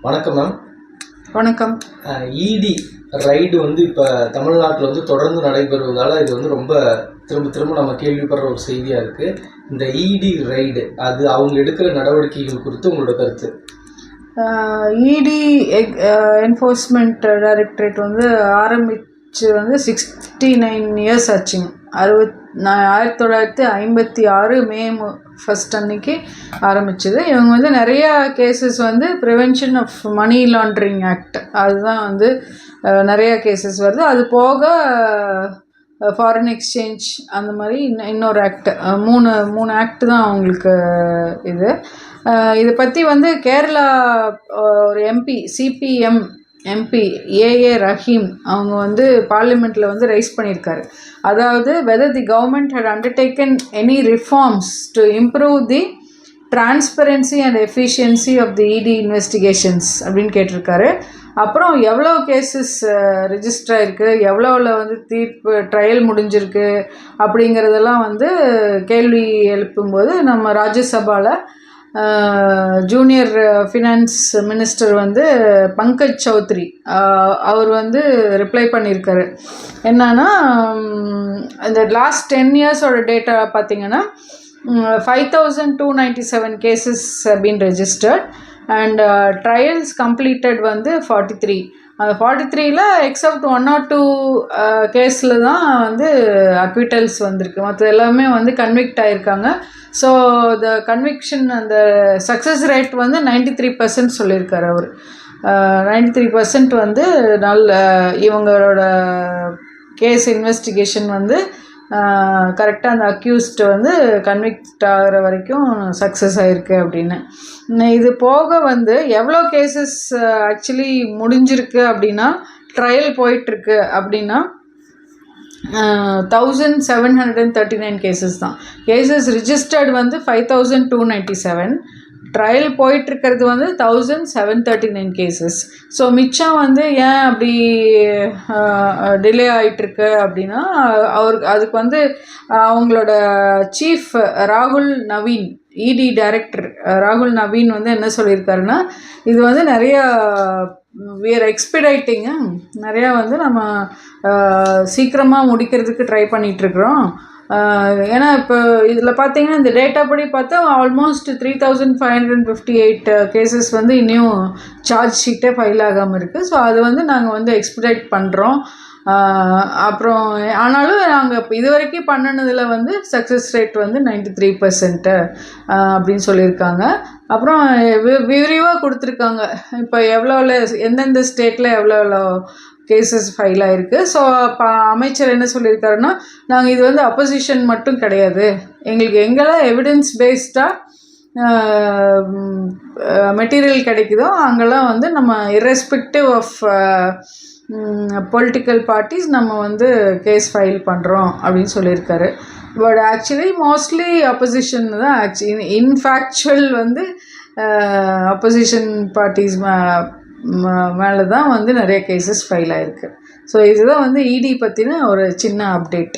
வணக்கம் மேம். வணக்கம். இடி ரைடு வந்து இப்போ தமிழ்நாட்டில் வந்து தொடர்ந்து நடைபெறுவதால் இது வந்து ரொம்ப திரும்ப திரும்ப நம்ம கேள்விப்படுற ஒரு செய்தியாக இருக்குது. இந்த இடி ரைடு அது அவங்க எடுக்கிற நடவடிக்கைகள் குறித்து உங்களோட கருத்து? இடி என்ஃபோர்ஸ்மெண்ட் டைரக்டரேட் வந்து ஆரம்பித்து வந்து 69 இயர்ஸ் ஆச்சுங்க. 1956 மே 1 அன்னைக்கு ஆரம்பிச்சது. இவங்க வந்து நிறையா கேசஸ் வந்து prevention of money laundering act அதுதான் வந்து நிறையா கேசஸ் வருது. அது போக ஃபாரின் எக்ஸ்சேஞ்ச் அந்த மாதிரி இன்னொரு ஆக்ட், மூணு ஆக்ட் தான் அவங்களுக்கு இதை பற்றி வந்து கேரளா ஒரு MP, CPM MP A A Rahim அவங்க வந்து பார்லிமெண்ட்டில் வந்து ரைஸ் பண்ணியிருக்காரு. அதாவது whether the government had undertaken any reforms to improve the transparency and efficiency of the ED investigations அப்படின்னு கேட்டிருக்காரு. அப்புறம் எவ்வளோ கேசஸ் ரிஜிஸ்டர் ஆகிருக்கு, எவ்வளோவில் வந்து தீர்ப்பு ட்ரையல் முடிஞ்சிருக்கு அப்படிங்கிறதெல்லாம் வந்து கேள்வி எழுப்பும்போது நம்ம ராஜ்யசபாவில் ஜூனியர் ஃபினான்ஸ் மினிஸ்டர் வந்து பங்கஜ் சௌத்ரி அவர் வந்து ரிப்ளை பண்ணியிருக்காரு. என்னன்னா, இந்த லாஸ்ட் 10 இயர்ஸோட டேட்டா பார்த்திங்கன்னா 5297 cases have been registered and trials completed வந்து 43. அந்த 43ல் எக்ஸப்ட் 1 or 2 கேஸில் தான் வந்து அக்விட்டல்ஸ் வந்திருக்கு. மற்ற எல்லாமே வந்து கன்விக்ட் ஆகியிருக்காங்க. ஸோ த கன்விக்ஷன் அந்த சக்ஸஸ் ரேட் வந்து 93% சொல்லியிருக்காரு அவர். 93% வந்து இவங்களோட கேஸ் இன்வெஸ்டிகேஷன் வந்து கரெக்டாக அந்த அக்யூஸ்டு வந்து கன்விக்ட் ஆகிற வரைக்கும் சக்ஸஸ் ஆகிருக்கு அப்படின்னு. இது போக வந்து எவ்வளோ கேசஸ் ஆக்சுவலி முடிஞ்சிருக்கு அப்படின்னா, ட்ரையல் போயிட்டுருக்கு அப்படின்னா 1739 கேசஸ் தான். கேசஸ் ரிஜிஸ்டர்டு வந்து 5297, ட்ரையல் போயிட்டுருக்கிறது வந்து 1739 கேசஸ். ஸோ மிச்சம் வந்து ஏன் அப்படி டிலே ஆகிட்டுருக்கு அப்படின்னா, அதுக்கு வந்து அவங்களோட சீஃப் ராகுல் நவீன், இடி டைரக்டர் ராகுல் நவீன் வந்து என்ன சொல்லியிருக்காருன்னா, இது வந்து நிறையா வேறு எக்ஸ்பிடைட்டிங்கு நிறையா வந்து நம்ம சீக்கிரமாக முடிக்கிறதுக்கு ட்ரை பண்ணிகிட்ருக்குறோம். ஏன்னா இப்போ இதில் பார்த்தீங்கன்னா இந்த டேட்டா படி பார்த்தா ஆல்மோஸ்ட் 3558 கேசஸ் வந்து இன்னும் சார்ஜ் ஷீட்டே ஃபைல் ஆகாமல் இருக்குது. ஸோ அது வந்து நாங்கள் வந்து எக்ஸ்பிடைட் பண்ணுறோம். அப்புறம் ஆனாலும் நாங்கள் இப்போ இது வரைக்கும் பண்ணினதில் வந்து சக்ஸஸ் ரேட் வந்து 93% அப்படின்னு சொல்லியிருக்காங்க. அப்புறம் விரிவாக கொடுத்துருக்காங்க இப்போ எவ்வளோவில் எந்தெந்த ஸ்டேட்டில் எவ்வளோ கேசஸ் ஃபைல் ஆகிருக்கு. ஸோ இப்போ அமைச்சர் என்ன சொல்லியிருக்காருன்னா, நாங்கள் இது வந்து அப்போசிஷன் மட்டும் கிடையாது, எங்களுக்கு எங்கெல்லாம் எவிடன்ஸ் பேஸ்டாக மெட்டீரியல் கிடைக்குதோ அங்கெல்லாம் வந்து நம்ம இர்ரெஸ்பெக்டிவ் ஆஃப் பொலிட்டிக்கல் பார்ட்டிஸ் நம்ம வந்து கேஸ் ஃபைல் பண்ணுறோம் அப்படின்னு சொல்லியிருக்காரு. பட் ஆக்சுவலி மோஸ்ட்லி அப்போசிஷன் தான் இன்ஃபேக்சுவல் வந்து அப்போசிஷன் பார்ட்டிஸ் மேலே தான் வந்து நிறைய கேசஸ் ஃபைல் ஆகிருக்கு. ஸோ இதுதான் வந்து இடி பற்றின ஒரு சின்ன அப்டேட்.